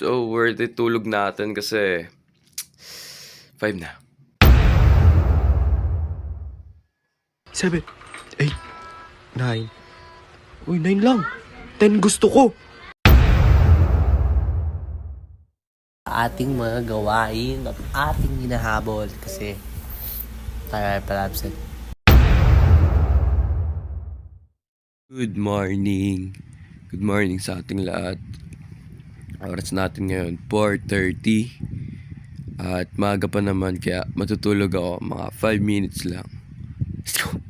So, worth it tulog natin kasi 5 na. 7, 8, 9. Uy, 9 lang. 10 gusto ko. Ating mga gawain at ating hinahabol kasi tayo ay palabset. Good morning. Good morning sa ating lahat. Oras natin ngayon, 4:30. At maaga pa naman kaya matutulog ako mga 5 minutes lang. Let's go!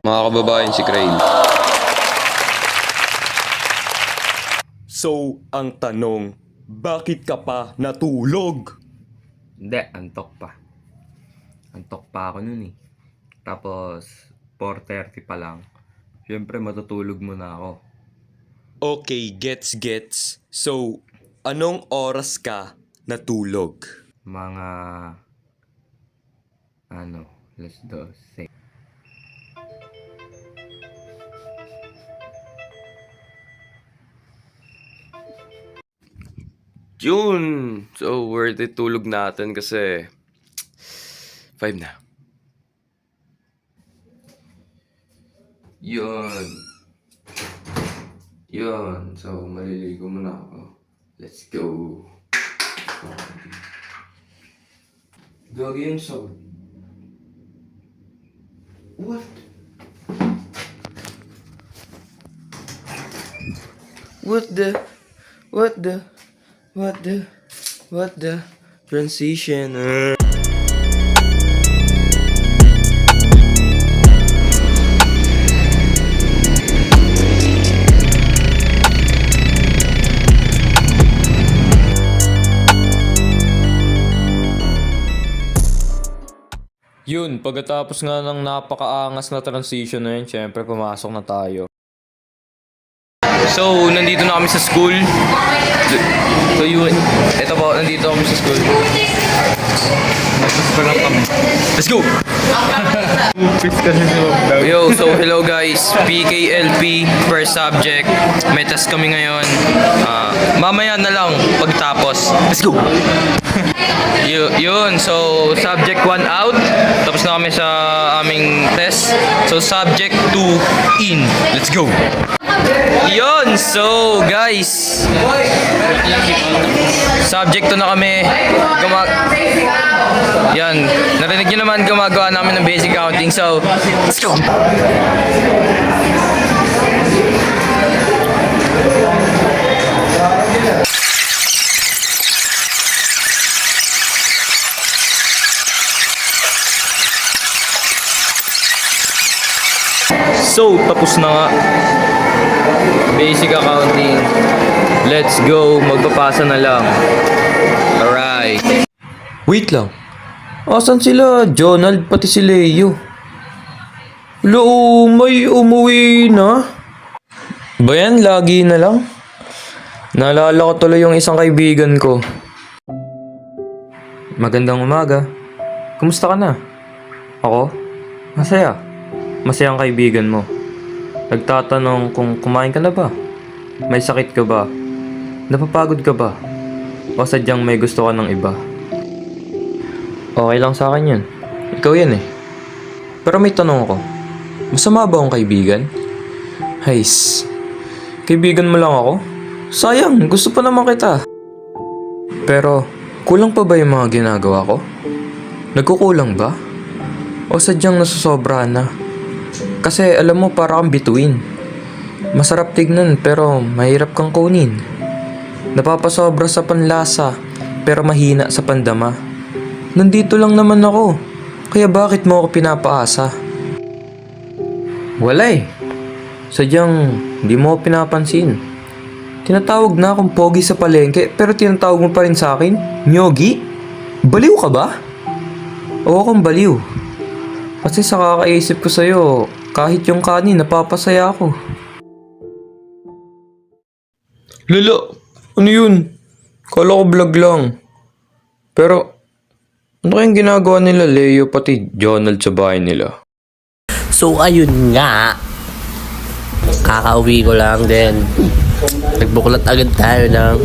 Mga kababayan, si Crane. So, ang tanong, bakit ka pa natulog? Hindi, antok pa. Antok pa ako nun eh. Tapos, 4:30 pa lang. Siyempre, matutulog muna ako. Okay, gets. So, anong oras ka natulog? Mga... let's do 6. June! So, worth it tulog natin kasi 5 na. Yun. So, maliligo muna ako. Let's go. Gagi yung sound. What? What the transition? Yun, pagkatapos nga ng napakaangas na transition na yun, syempre pumasok na tayo. So, nandito na kami sa school. So, yun. Ito po, nandito kami sa school. Let's go! Yo, so hello guys. PKLP per subject. May test kami ngayon. Mamaya na lang pagtapos. Let's go! Yun, so subject 1 out. Tapos na kami sa aming test. So subject 2 in. Let's go! Yun, so guys, subject 2 na kami. Yan, narinig nyo naman gumagawa namin ng basic counting. So, let's go! So, tapos na nga. Basic accounting. Let's go. Magpapasa na lang. Alright. Wait lang. Asan sila? Jonald, pati si Leo. Lo, may umuwi na? Ba yan? Lagi na lang? Naalala ko tuloy yung isang kaibigan ko. Magandang umaga. Kumusta ka na? Ako? Masaya. Masayang kaibigan mo. Nagtatanong kung kumain ka na ba? May sakit ka ba? Napapagod ka ba? O sadyang may gusto ka ng iba? Okay lang sa akin yun. Ikaw yan eh. Pero may tanong ako. Masama ba akong kaibigan? Hays. Kaibigan mo lang ako? Sayang, gusto pa naman kita. Pero, kulang pa ba yung mga ginagawa ko? Nagkukulang ba? O sadyang nasusobrahan na? Kasi alam mo para kang bituin. Masarap tignan pero mahirap kang kunin. Napapasobra sa panlasa pero mahina sa pandama. Nandito lang naman ako. Kaya bakit mo ako pinapaasa? Wala eh. Sadyang di mo ako pinapansin. Tinatawag na akong pogi sa palengke pero tinatawag mo pa rin sa akin? Nyogi? Baliw ka ba? Oo akong baliw. Kasi sa kakaisip ko sa'yo, kahit yung kanin napapasaya ako. Lala, ano yun? Kala ko vlog lang. Pero, ano kayang ginagawa nila Leo pati Jonald sa bahay nila? So, ayun nga. Kakauwi ko lang din. Nagbuklat agad tayo ng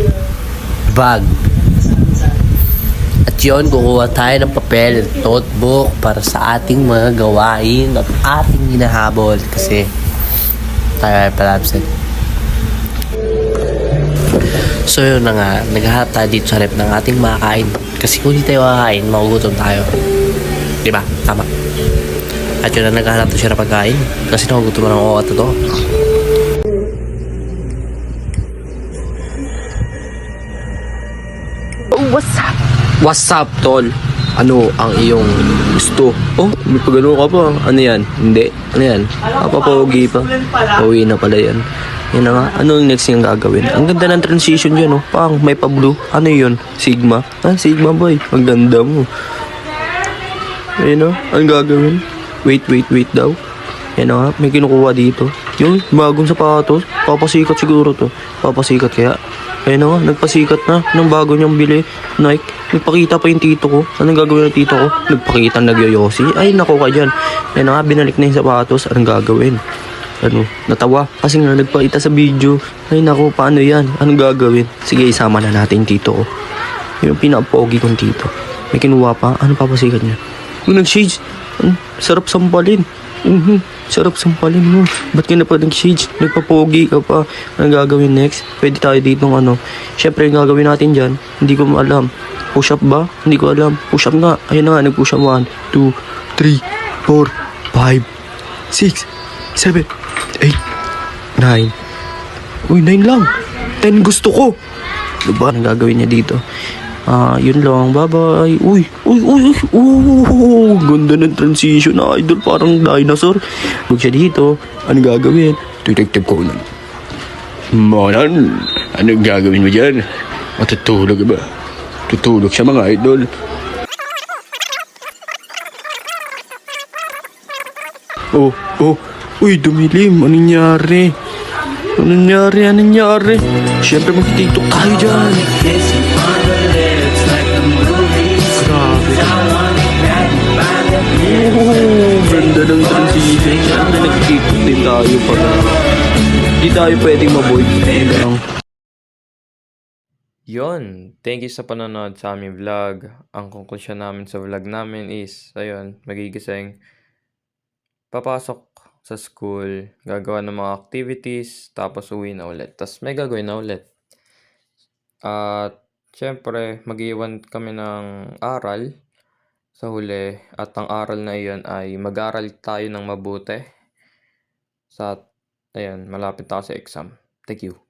bag. At yun, kukuha tayo ng papel at notebook para sa ating mga gawain at ating hinahabol kasi tayo ay palabsin. So yun na nga, naghahanap tayo dito sa rep ng ating makakain. Kasi kung hindi tayo kakain, magugutom tayo. Diba? Tama. At yun na naghahanap tayo siya ng pagkain. Kasi nagugutom na ako at ito. What's up, tol? Ano ang iyong gusto? Oh, may pagano ka pa. Ano yan? Hindi. Ano yan? Papapogi pa. Uwi na pala yan. Yan na nga. Ano yung next yung gagawin? Ang ganda ng transition yun, oh. Pang, may pa-blue. Ano yun? Sigma? Ah, Sigma boy. Ang ganda mo. Ayun, oh. Ang gagawin? Wait daw. Yan na nga. May kinukuha dito. Yung bagong sapatos. Papasikat siguro to. Papasikat kaya. Ayun na nga, nagpasikat na ng bago niyang bili. Nike, nagpakita pa yung tito ko. Anong gagawin ng tito ko? Nagpakita nagyoyosi. Ay, nako ka dyan. Ayun na nga, binalik na yung sapatos. Anong gagawin? Ano, natawa. Kasi nga, nagpakita sa video. Ay, nako, paano yan? Anong gagawin? Sige, isama na natin yung tito ko. Yung pinaka-pogi kong tito. May kinuha pa. Ano papasikat niya? Yung nag-shades. Sarap sampalin. Sarap sampalin mo. Ba't ka na pa nag-shades? Nagpapogi ka pa. Anong gagawin next? Pwede tayo dito ng ano. Siyempre, yung gagawin natin dyan, hindi ko alam. Push up ba? Hindi ko alam. Push up nga. Ayun na nga, nag-push up. 1, 2, 3, 4, 5, 6, 7, 8, 9. Uy, 9 lang. 10 gusto ko. Ano ba? Anong gagawin niya dito? Yun lang. Bye-bye. Uy. Ganda ng transition na idol. Parang dinosaur. Huwag siya dito. Anong gagawin? Detective Conan. Manan, anong gagawin mo dyan? Matutulog ba? Tutulog siya mga idol. Oh. Uy, dumilim. Anong nangyari? Siyempre magtitiktok tayo dyan. Ganda ng transition. Siyempre nagtitiktok din tayo pag hindi tayo pwedeng maboy. Yon, thank you sa panonood sa aming vlog. Ang konklusyon namin sa vlog namin is, ayun, magigising, papasok sa school, gagawa ng mga activities, tapos uwi na ulit. Tapos may gagawin na ulit. At syempre, mag-iwan kami ng aral sa huli. At ang aral na iyon ay mag-aral tayo ng mabuti. Ayun, malapit ako sa exam. Thank you.